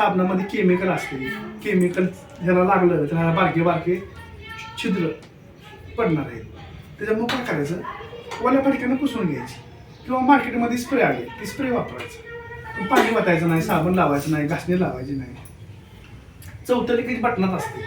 साबणामध्ये chemical असते. Chemical ह्याला लागलं तर ह्याला बारके बारके छिद्र पडणार आहेत. त्याच्यामुळे काय करायचं, ओल्या फडक्यानं पुसून घ्यायची किंवा मार्केटमध्ये स्प्रे आले की स्प्रे वापरायचं. पाणी वाटायचं नाही, साबण लावायचं नाही, घासणी लावायची नाही. चौथं लिकेज बटनात असते.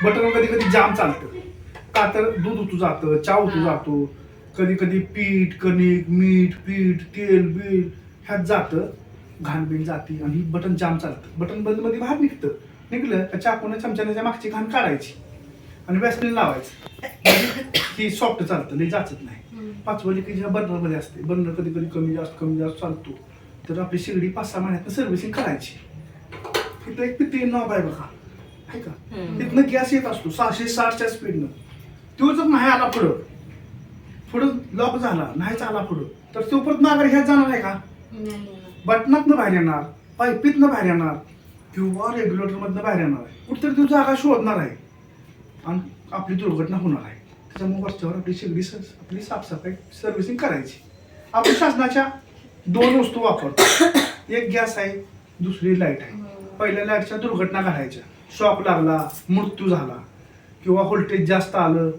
बटन कधी कधी जाम चालतं, का तर दूध उतू जातं, चहा उतू जातो, कधी कधी पीठ कणिक मीठ पीठ तेल बीठ ह्यात जातं, घाण बिण जाते आणि बटन जाम चालतं. बटन बंद मध्ये बाहेर निघलं तर चाकून चमच्याच्या मागची घाण काढायची आणि वॅसलीन लावायचं. ही सॉफ्ट चालतं, नाही जाचत नाही. पाचवं लिकेज ह्या बर्नरमध्ये असते. बर्नर कधी कधी कमी जास्त चालतो, तर आपली शेगडी 5-6 महिन्यात सर्व्हिसिंग करायची. तिथं एक पिती नॉब आहे बघा, आहे का, तिथनं गॅस येत असतो 660च्या स्पीडनं. तो जर नाही आला पुढं लॉक झाला, नाहीच आला पुढं, तर तो परत नागर ह्यात जाणार आहे का? बटनातनं बाहेर येणार, पाईपीतनं बाहेर येणार किंवा रेग्युलेटर मधनं बाहेर येणार आहे. कुठतरी तो जागा शोधणार आहे आणि आपली दुर्घटना होणार आहे. त्याच्यामुळे वरच्यावर आपली शेगडी आपली साफसफाई सर्व्हिसिंग करायची. आपण शासनाच्या 2 वस्तू वापरतो, एक गॅस आहे, दुसरी लाईट आहे. पहिल्या लाईटच्या दुर्घटना घडायच्या, शॉक लागला, मृत्यू झाला किंवा व्होल्टेज जास्त आलं,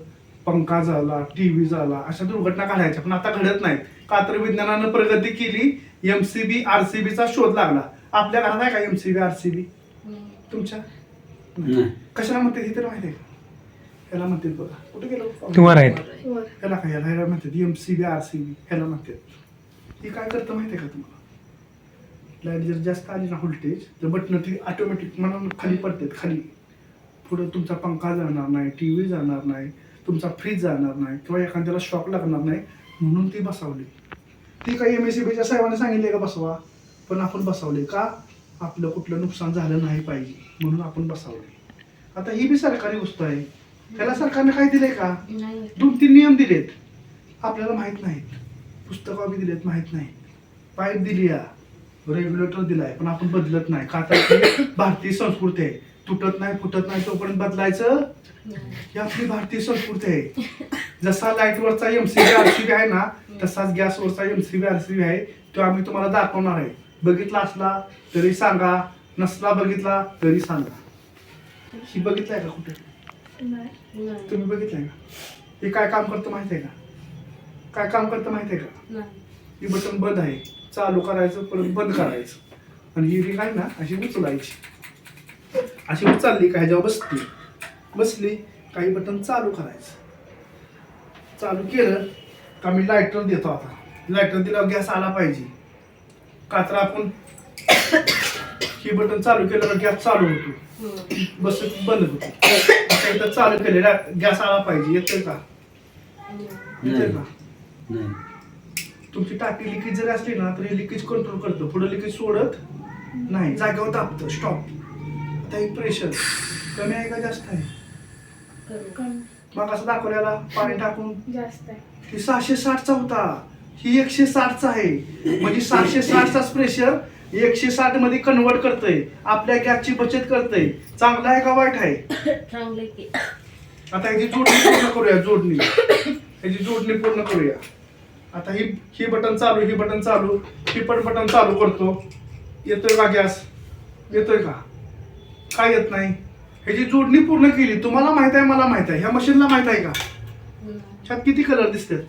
पंखा झाला, टीव्ही झाला, अशा दुर्घटना घडायच्या. पण आता घडत नाहीत, का तर विज्ञानानं प्रगती केली. MCB RCBचा शोध लागला. आपल्या घरात आहे का MCB RCB? तुमच्या कशाला म्हणते हे तर माहिती आहे का? ह्याला म्हणतात बघा, कुठे गेलो तुम्हाला आहेत ह्याला काय, ह्याला म्हणतात MCB RCB, ह्याला म्हणतात. ही काय करतं माहिती आहे का तुम्हाला? लाईट जर जास्त आली ना व्होल्टेज, तर बटन ती ऑटोमॅटिक म्हणून खाली पडतात. खाली पुढे तुमचा पंखा जाणार नाही, टीव्ही जाणार नाही, तुमचा फ्रीज जाणार नाही किंवा एखाद्याला शॉक लागणार नाही, म्हणून ती बसवली. ती काही MSCBच्या साहेबांनी सांगितले का बसवा, पण आपण बसवले का? आपलं कुठलं नुकसान झालं नाही पाहिजे म्हणून आपण बसवले. आता ही बी सरकारी वस्तू आहे, त्याला सरकारने काय दिलंय का? 2-3 नियम दिलेत, आपल्याला माहित नाहीत. पुस्तकं बी दिलेत, माहित नाही. पाईप दिली, रेग्युलेटर दिलाय, पण आपण बदलत नाही, का तर भारतीय संस्कृती आहे. तुटत नाही फुटत नाही तोपर्यंत बदलायचं, ही आपली भारतीय संस्कृती आहे. जसा लाईटवरचा MCB RCB आहे ना, तसाच गॅसवरचा MCB RCB आहे. तो आम्ही तुम्हाला दाखवणार आहे. बघितला असला तरी सांगा, नसला बघितला तरी सांगा. ही बघितलाय का कुठे? तुम्ही बघितलंय का? हे काय काम करतं माहिती आहे का? काय काम करतं माहिती आहे का? ही बटन बंद आहे, चालू करायचं, परत बंद करायचं, आणि ही रिंग आहे ना अशी उचलायची. अशी उचलली का ह्याच्यावर बसली काही बटन चालू करायचं. चालू केलं का मी लायटर देतो. आता लायटर दिल्यावर गॅस आला पाहिजे, का तर आपण ही बटन चालू केलं तर गॅस चालू होतो, बस बंद होतो. आता इथं चालू केले गॅस आला पाहिजे. येतोय का? येतोय का? तुमची टाकी लिकेज जरी असली ना तरी लिकेज कंट्रोल करतं, पुढे लिकेज सोडत नाही, जागेवर दाबतं स्टॉप. आता एक प्रेशर कमी आहे का जास्त आहे? मग असं दाखवल्याला पाणी टाकून जास्त आहे. ही 660चा होता, ही 160चा आहे. म्हणजे 760चा प्रेशर 160 मध्ये कन्वर्ट करतंय, आपल्या गॅसची बचत करतंय. चांगला आहे का वाईट आहे? आता ह्याची जोडणी पूर्ण करूया, ह्याची जोडणी पूर्ण करूया. आता ही बटन चालू, ही बटन चालू, ही पण बटन चालू करतो. येतोय का गॅस? येतोय का? काय येत नाही? ह्याची जोडणी पूर्ण केली. तुम्हाला माहित आहे, मला माहित आहे, ह्या मशीनला माहित आहे का? ह्यात किती कलर दिसतात?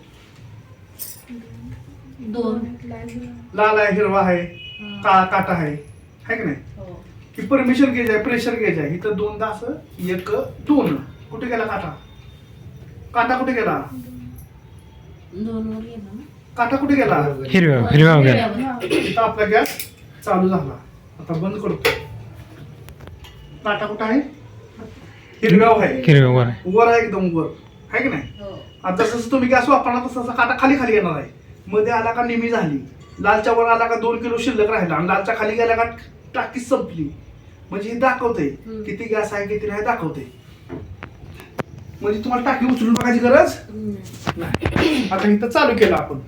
2 लाल आहे, हिरवा आहे, काटा आहे की नाही? ही परमिशन गेज आहे, प्रेशर गेज आहे. इथं 2दा असं 1 2. कुठे गेला काटा? काटा कुठे गेला? 2 वर गेला. काटा कुठे गेला? हिरव्या वगैरे. इथं आपला गॅस चालू झाला. आता बंद करतो. काटा कुठं आहे? हिरव्या आहे, वर आहे, एकदम वर आहे की नाही? आता जसं तुम्ही गॅस वापरणार तसा काटा खाली खाली येणार आहे. मध्ये आला का निमी झाली, लालच्या वर आला का 2 किलो शिल्लक राहिला, आणि लालच्या खाली गेला का टाकी संपली. म्हणजे हे दाखवते किती गॅस आहे किती नाही दाखवते. म्हणजे तुम्हाला टाकी उचलून बघायची गरज नाही. आता इथं चालू केलं आपण.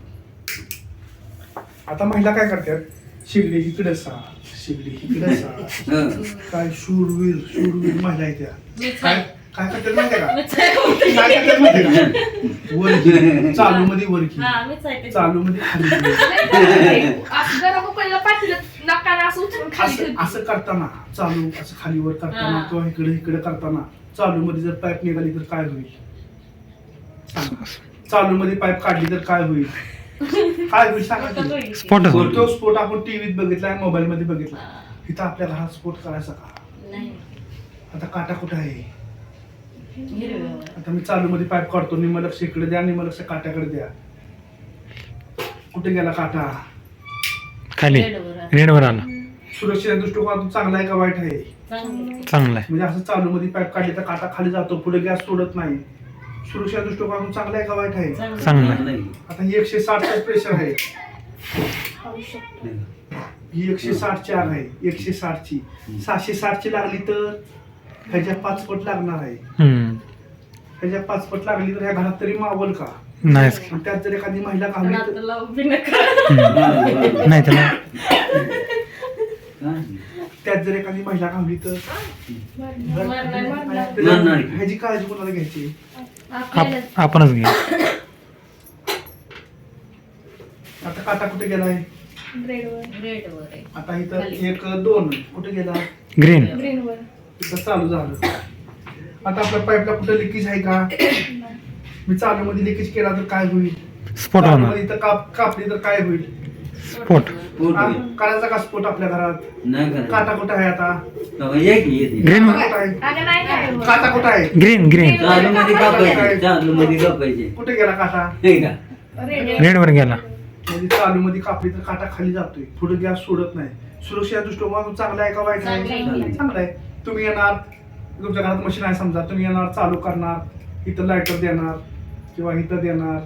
आता महिला काय करतात? शिगडी इकडे शिगडी इकडे काय शूरवीर महिला आहे त्या. काय काय करतात माहिती का? काय करतात माहिती का? वरकी चालू मध्ये वरकी, चालू मध्ये खाली. जरा मग पहिला पाठीला लाकडं असं उचलून खाली असं ठेवते. असं करताना चालू असं खालीवर करताना हा. किंवा इकडे इकडे करताना चालू मध्ये जर पाईप निघाली तर काय होईल सांगा. चालू मध्ये पाईप काढली तर काय होईल काय होईल सांगा आता तो की. येईल. स्फोटच होईल. तो स्फोट आपण टीव्हीत बघितलाय मोबाईल मध्ये बघितला इथं आपल्या घरात स्फोट करायचा का नाही आता काटा कुठं आहे हिरव्यावर. आता मी चालू मध्ये पाईप काढतो निम्म लक्ष इकडे द्या निम्म लक्ष काट्याकडे द्या कुठे गेला काटा खाली रेडवर आहे. रेडवर आला सुरक्षेच्या दृष्टिकोनातून चांगला आहे का वाईट आहे चांगलं. चांगला आहे. म्हणजे असं चालू मध्ये पाईप काढली तर काटा खाली जातो पुढे गॅस सोडत नाही सुरक्षा दृष्टिकोनातून चांगला आहे का वाईट आहे चांगलं. चांगला आहे. आता ही 160 प्रेशर आहे ही 160 आग आहे 160 ची 660 ची लागली तर ह्याच्या 5 पट लागणार आहे हम्म. ह्याच्या 5 पट लागली तर ह्या घरात तरी मावल का नाहीच. आणि त्यात जर एखादी महिला पण घालली आता तर लावून बी नका. हम्म. नाही तर नाही. त्यात जर एखादी महिला घालली तर मरणार. ह्याची काळजी कोणाला घ्यायची आपल्याला आपणच घे. आता काटा कुठे गेलाय रेडवर रेडवर आहे. आता इथं 1 2 कुठे गेला ग्रीन. ग्रीनवर इथं चालू झालं आता आपल्या पाईपला कुठे लिकेज आहे का मी चालू मध्ये लिकेज केला तर काय होईल स्फोट चालू होणार. मध्ये इथं कापली तर काय होईल स्फोट. हा? करायचा का स्फोट आपल्या घरात काटा कुठं आहे आता ग्रीन. काटा कुठं आहे अगं नाही काय होत. काटा कुठं आहे ग्रीन ग्रीन कुठे गेला काटा रेड रेडवर गेला. म्हणजे चालू मध्ये कापली तर काटा खाली जातोय पुढे गॅस सोडत नाही सुरक्षा दृष्टिकोनातून चांगला आहे का वाईट चांगलं आहे आहे. चांगला आहे तुम्ही येणार तुमच्या घरात मशीन आहे समजा तुम्ही येणार चालू करणार इथं लायटर देणार किंवा इथं देणार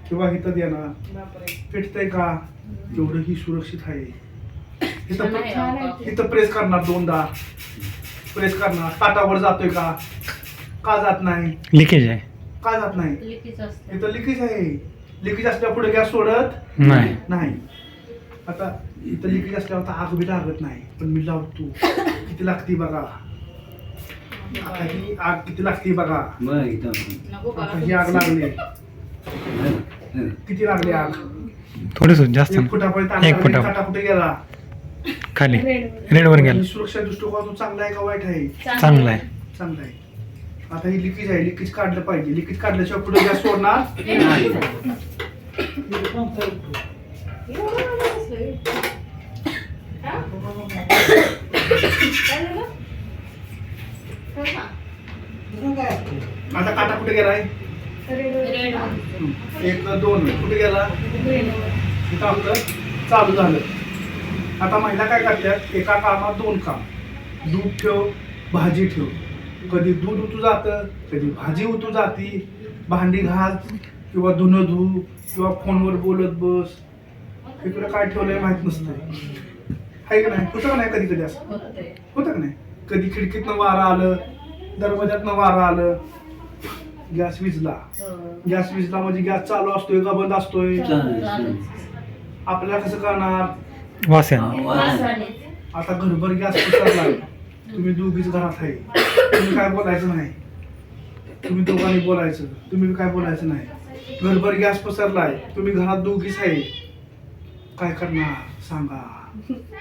किंवा इथं देणार बापरे. पेटतंय का एवढं ही सुरक्षित आहे छान आहे छान अहो. आहे. इथं प्रेस करणार 2दा प्रेस करणार काटावर जातोय का जात नाही लिकेज आहे. का जात नाही लिकीच असतं. इथं लिकेज आहे लिकेज असल्या पुढे गॅस सोडत नाही. नाही आता इथं लिकेज असल्यावर आता आग बी लागत नाही पण मी लावतो किती लागते बघा आता ही आग किती लागते बघा नको आता बघा. ही आग लागली किती लागली आग थोडीच जास्त. 1 फुटापर्यंत आग एक लागली. फुटावर. काटा कुठे गेला खाली रेडवर रेडवर गेला. आणि सुरक्षा दृष्टिकोनातून चांगला आहे का वाईट आहे चांगला आहे. चांगला आहे आता ही लिकेज आहे लिकेज काढलं पाहिजे लिकेज काढल्याशिवाय पुढे गॅस सोडणार आता काटा कुठे गेलाय रेडवर 1 2 कुठे गेला ग्रीनवर इथं आपलं चालू झालं आता महिला काय करतात एका कामात 2 काम दूध ठेव भाजी ठेव कधी दूध उतू जातं कधी भाजी उतू जाती भांडी घाल किंवा धुणं धु किंवा फोनवर बोलत बस इकडे काय ठेवलंय माहित नसतं आहे का नाही होतं का नाही कधी कधी असं होतंय. होतं का नाही कधी खिडकीतनं वारं आलं दरवाज्यातनं वारं आलं गॅस विजला हो. गॅस विजला म्हणजे गॅस चालू असतोय का बंद असतोय चालेल. आपल्याला कसं करणार वास आहे. वासाने. आता घरभर गॅस पसरलाय तुम्ही दोघीच घरात आहे तुम्ही काय बोलायचं नाही तुम्ही दोघांनी बोलायचं तुम्ही काय बोलायचं नाही घरभर गॅस पसरलाय तुम्ही घरात दोघीच आहे काय करणार सांगा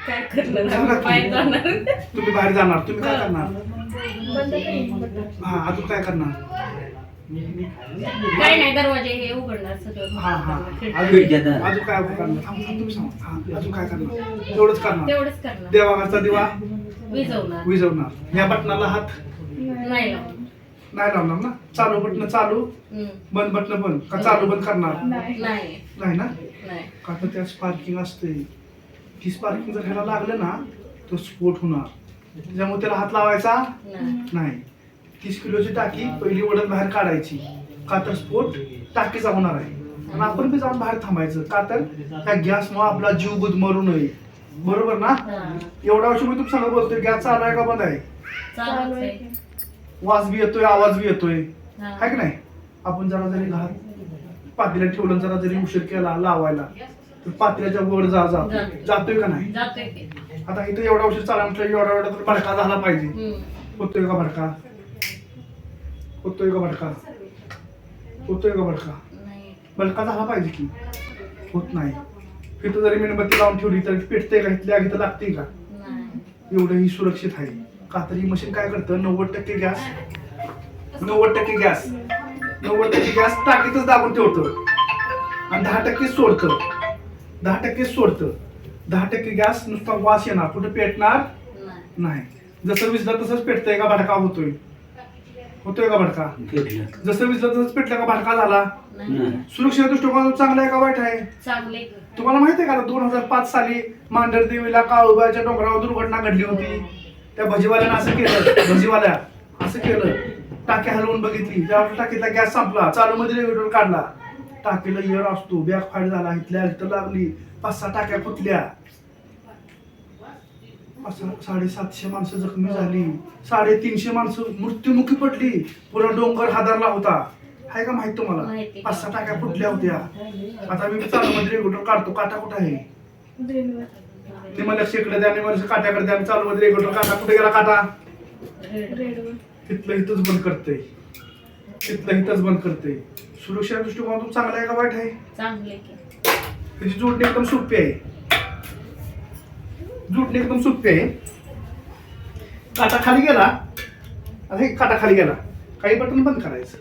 काय करणार? बाहेर जाणार. तुम्ही बाहेर जाणार तुम्ही काय करणार बंद करेन. हा अजून काय करणार काय नाही दरवाजे हे उघडणार सगळं. हा हा खिडकी. अजून काय करणार तुम्ही सांगा हा, अजून काय करणार तेवढंच करणार तेवढंच करणार. देवाघरचा दिवा विजवणार. विजवणार या बटनाला हात नाही लावून. नाही लावणार ना चालू बटन चालू हम्म. बंद बटन बंद का चालू बंद करणार नाही नाही नाही ना नाही. का तर त्या स्पार्किंग असते ती स्पार्किंग जर ह्याला लागलं ना तो स्फोट होणार त्याच्यामुळे त्याला हात लावायचा नाही. नाही 30 किलोची टाकी पहिली ओढत बाहेर काढायची का तर स्फोट टाकीचा होणार आहे आणि आपण बी जाऊन बाहेर थांबायचं का तर त्या गॅसमुळे आपला जीव गुदमरू नये बरोबर ना हा. एवढ्या वर्ष मी तुमच्या बोलतोय गॅस चालू आहे का बंद आहे चालूच आहे. वास बी येतोय आवाज बी येतोय हा. आहे की नाही आपण जरा जरी घरात पातेल्यात ठेवलं जरा जरी उशीर केला लावायला तर पातेल्याच्या वर जातोय का नाही जातोय की. आता इथं एवढा उशीर चालला म्हटलं एवढा एवढा तर भडका झाला पाहिजे हम्म. होतोय का भडका होतोय का भडका होतोय का भडका नाही. भडका झाला पाहिजे की होत नाही इथं जरी मेणबत्ती लावून ठेवली तरी पेटते का इथल्या इथं लागते का नाही एवढं ही सुरक्षित आहे का तर ही मशीन काय करतं 90% गॅस 90% गॅस टाकीतच दाबून ठेवतं आणि 10% सोडतं 10% गॅस नुसता वास येणार कुठे पेटणार नाही नाही जसं विजलं तसंच पेटतंय का भडका होतोय का भडका जसं विजलं तसंच पेटलं का भडका झाला नाही सुरक्षेच्या दृष्टिकोनातून चांगला आहे का वाईट आहे चांगले तुम्हाला माहिती आहे का 2005 साली मांढरदेवीला काळूबाईच्या डोंगरावर दुर्घटना घडली होती त्या भजीवाल्यानं असं केलं टाकी हलवून बघितली त्यावर टाकीतला गॅस संपला चालू मध्ये रेग्युलेटर काढला टाकीला एअर असतो बॅग फाईट झाला इथल्या इथं लागली 5-6 टाक्या फुटल्या 750 माणसं जखमी झाली 350 माणसं मृत्युमुखी पडली पुरा डोंगर हादरला होता आहे का माहित तुम्हाला माहिती. 5-6 टाक्या फुटल्या होत्या आता मी चालू मध्ये रेग्युलेटर काढतो काटा कुठं आहे निम्मा लक्ष इकडे द्या निम्मा लक्ष काट्याकडे द्या चालू मध्ये रेग्युलेटर काटा कुठे गेला काटा तिथलं इथंच बंद करते सुरक्षा दृष्टिकोनातून चांगला आहे का वाईट आहे चांगले की त्याची जोडणी एकदम सोपी आहे काटा खाली गेला आता हे काटा खाली गेला काही बटन बंद करायचं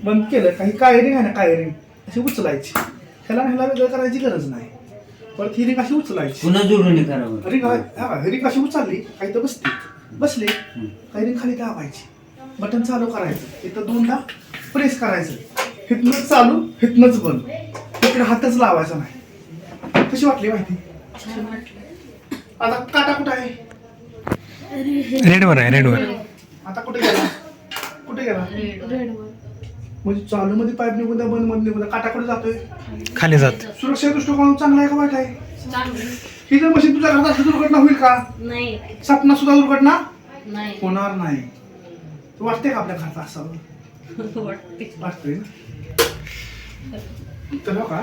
बंद केलं काही कायरिंग आहे ना कायरिंग अशी उचलायची ह्याला वेगळं करायची गरज नाही परत ही रिंग अशी उचलायची पुन्हा जोडणी करावं रिंग अशी उचलली काही तर बसली काही रिंग खाली दाबायची बटन चालू करायचं इथं 2दा प्रेस करायचं हिथनंच चालू हिथनंच बंद इकडे हातच लावायचा नाही कशी वाटली माहिती छान वाटलं आता काटा कुठं आहे रेडवर आहे रेडवर आता कुठे गेला रेडवर म्हणजे चालू मध्ये पाईप निघून द्या बंद मध्ये निघून द्या काटा कुठे जातोय खाली जात सुरक्षा दृष्टिकोन चांगला आहे का वाईट आहे चांगले ही जर मशीन तुझ्या घरात असली दुर्घटना होईल का नाही सपना सुद्धा दुर्घटना नाही होणार नाही तू वाटते का आपल्या घरात असावं वाटते वाटतंय ना तर हो का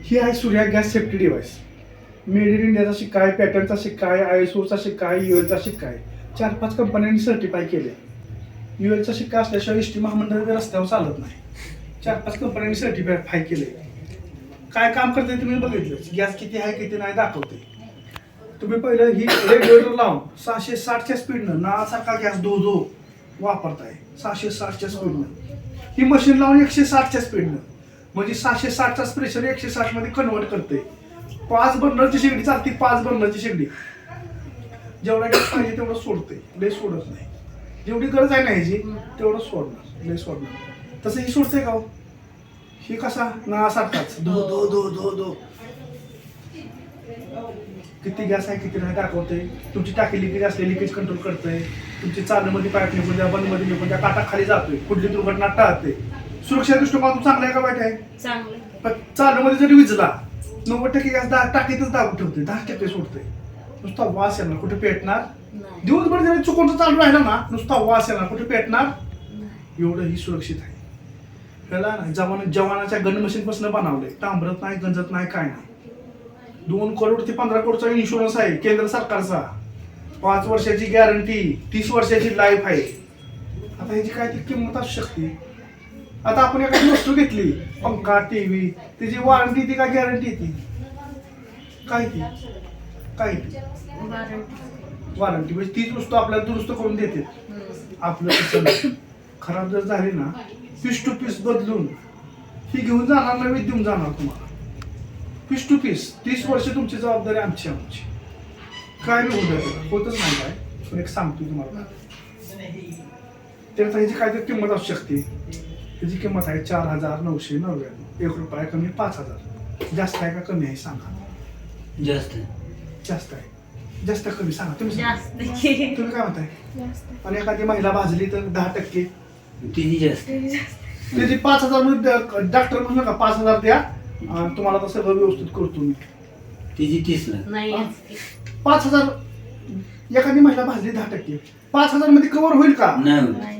ही आहे Surya gas safety device made in इंडियाचा शिक्का आहे पॅटर्नचा शिक्का आहे ISOचा शिक्का आहे ULचा शिक्का आहे 4-5 कंपन्यांनी सर्टिफाय केले ULचा शिक्का असल्याशिवाय एसटी महामंडळ रस्त्यावर चालत नाही 4-5 कंपन्यांनी सर्टिफाय केले काय काम करते तुम्ही बघितलं गॅस किती आहे किती नाही दाखवते तुम्ही पहिलं ही रेग्युलेटर लावून 660च्या स्पीडनं नासारखा गॅस धो वापरताय 660च्या स्पीडनं ही मशीन लावून 160च्या स्पीडनं म्हणजे 660चा प्रेशर 160 मध्ये कन्वर्ट करते 5 बर्नरची शेगडी चालते 5 बर्नरची शेगडी जेवढा गॅस पाहिजे तेवढं सोडते लय सोडत नाही जेवढी गरज आहे ना ह्याची तेवढं सोडणार लय सोडणार तसं ही सोडते का ही कसा नासारखाच धो किती गॅस आहे किती नाही दाखवते तुमची टाकी लिकेज असले लिकेज कंट्रोल करते तुमची चालूमध्ये पाईप निघून द्या बंदमध्ये निघून द्या काटा खाली जातोय कुठली दुर्घटना टाळते सुरक्षा दृष्टिकोनातून चांगला आहे का वाईट आहे चांगले पण चालूमध्ये जरी विजला 90% गॅस टाकीतच दाबून ठेवते 10% सोडते नुसता वास येणार कुठे पेटणार नाही दिवसभर जरी चुकून चालू राहिला ना नुसता वास येणार कुठे पेटणार एवढं ही सुरक्षित आहे ह्याला ना जवानाच्या गन मशीन पासून बनवले तांबरत नाही गंजत नाही काय नाही 2 करोड ते 15 करोडचा इन्शुरन्स आहे केंद्र सरकारचा 5 वर्षाची गॅरंटी 30 वर्षाची लाईफ आहे आता ह्याची काय ती किंमत असू शकते आता आपण एखादी वस्तू घेतली पंखा टीव्ही त्याची वॉरंटी ती का गॅरंटी ती काय ती वॉरंटी म्हणजे तीच वस्तू आपल्याला दुरुस्त करून देते आपलं तसं नाही. खराब जर झाली ना पीस टू पीस बदलून ही घेऊन जाणार नवीन देऊन जाणार तुम्हाला पीस टू पीस 30 वर्ष तुमची जबाबदारी आमची काय नाही होत आहे होतच नाही काय पण एक सांगतो तुम्हाला त्याचा ह्याची काय तर किंमत असू शकते त्याची किंमत आहे 4,999 1 रुपया कमी 5,000 जास्त आहे का कमी आहे सांगा जास्त आहे जास्त कमी सांगा तुम्ही सांगा. जास्त तुम्ही काय म्हणताय जास्त आणि एखादी महिला भाजली तर 10% तिची जास्त त्याची 5,000 डॉक्टर म्हणून नका 5,000 द्या तुम्हाला तर सगळं व्यवस्थित करतो मी तिची 30 लाख नाही 5,000 एखादी महिला भाजली 10% 5,000 मध्ये कव्हर होईल का नाही होत. नाही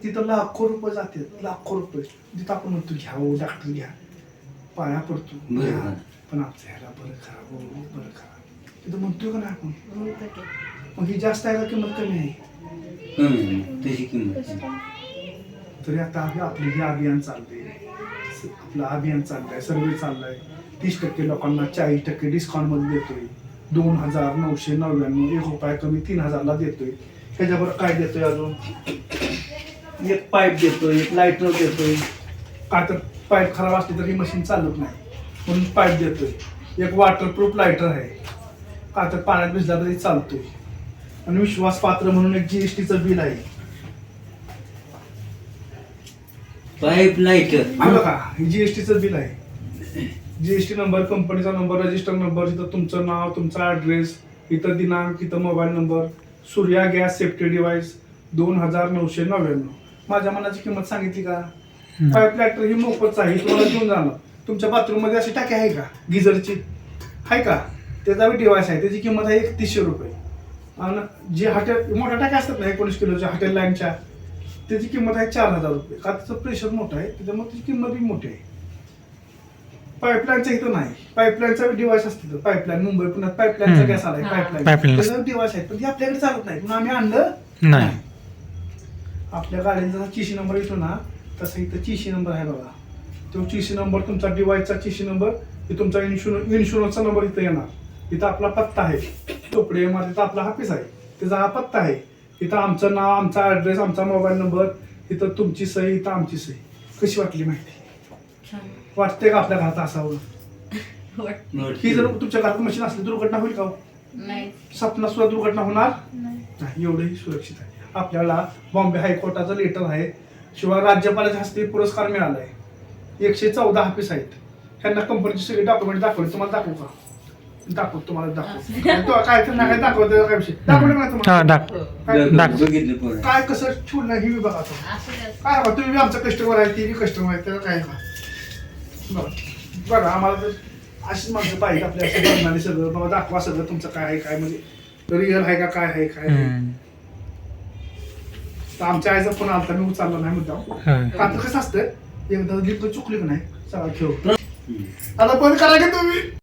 तिथं लाखो रुपये जाते लाखो रुपये जिथं आपण म्हणतो घ्या हो डॉक्टर घ्या पाया पडतो बरं, घ्या. बरं. पण आमचं ह्याला बरं करा हो बरं करा तिथं म्हणतोय का नाही आपण म्हणतो की. मग ही जास्त आहे का किंमत कमी आहे कमी आहे. तशी किंमत तसं नाही. काय तरी आता आपली हे अभियान चालते आपला अभियान चाललाय, सर्वे चाललाय. 30% लोकांना 40% डिस्काउंटमध्ये देतोय. 2,999 ₹1 कमी 3,000ला देतोय. त्याच्यावर काय देतोय अजून, एक पाईप देतोय, एक लायटर देतोय. का तर पाईप खराब असली तर ही मशीन चालत नाही म्हणून पाईप देतोय. एक वॉटरप्रूफ लायटर आहे, का तर पाण्यात भिजला तरी चालतोय. आणि विश्वासपात्र म्हणून एक GSTचं बिल आहे. पाईप लाईटर हे बघा, हे GSTचं बिल आहे. GST नंबर, कंपनीचा नंबर, रजिस्टर नंबर, इथं तुमचं नाव, तुमचा ॲड्रेस, इथं दिनांक, इथं mobile number. Surya gas safety device 2,999. माझ्या मनाची किंमत सांगितली का? पाईप लायटर ही मोफतच आहे, तुम्हाला घेऊन जाणार. तुमच्या बाथरूम मध्ये अशी टाकी आहे का गिझरची, आहे का? त्याचा बी डिव्हाइस आहे, त्याची किंमत आहे ₹31. आणि जे हॉटेल मोठ्या टाक्या असतात ना 19 किलोच्या हॉटेल लाईनच्या, त्याची किंमत आहे ₹4,000. का त्याचं प्रेशर मोठं आहे, त्याच्यामुळे त्याची किंमत बी मोठी आहे. पाईपलाईनचा इथं नाही, पाईपलाईनचा डिव्हाइस असते. पाईपलाईन मुंबई पुण्यात पाईपलाईनचा गॅस आलाय, पाईपलाईन त्याचा डिव्हाइस आहे, पण ते आपल्याकडे चालत नाही म्हणून आम्ही आणलं नाही. आपल्या गाडीचा जसा चिशी नंबर येतो ना, तसा इथं चिशी नंबर आहे बघा. तो चिशी नंबर, तुमचा डिव्हाइसचा चिशी नंबर, हे तुमचा इन्शुरन्सचा नंबर इथं येणार. इथं आपला पत्ता आहे, टोपडे तिथं आपला ऑफिस आहे, त्याचा हा पत्ता आहे. इथं आमचं नाव, आमचा ॲड्रेस, आमचा मोबाईल नंबर, इथं तुमची सही, इथं आमची सही. कशी वाटली माहिती? छान वाटते का आपल्या घरात असावं? वाटतं. ही जर तुमच्या घरात मशीन असली दुर्घटना होईल का? नाही. स्वप्नात सुद्धा दुर्घटना होणार नाही, एवढंही सुरक्षित आहे. आपल्याला बॉम्बे हायकोर्टाचं लेटर आहे, शिवाय राज्यपालाच्या हस्ते पुरस्कार मिळालाय. 114 ऑफिस आहेत. त्यांना कंपनीची सगळी डॉक्युमेंट दाखवली. तुम्हाला दाखवू का? दाखवतो, तुम्हाला दाखवतो. काय तर नाही दाखवतो, काय विषय दाखवले का हा तुम्हाला? दाख दाख- बघितलं पोरं. काय कसं ठेवलं हे बघा आता. असं द्या. काय बघा, तुम्ही बी आमचा कस्टमर आहे, ती बी कस्टमर आहे, त्याला काय बघा. बघा आम्हाला तर अशीच माणसं पाहिजे आपल्या, असं बघणारे सगळं बाबा, दाखवा सगळं तुमचं काय आहे, काय म्हणजे रिअल आहे का, काय आहे, काय नाही. हम्म. तर आमच्या आईचा फोन आला, मी उचलला नाही मुद्दा. हा. का तर कसं असतं, एकदा लिप चुकली का नाही सगळा खेळ. हम्म. आता बंद करा की तुम्ही.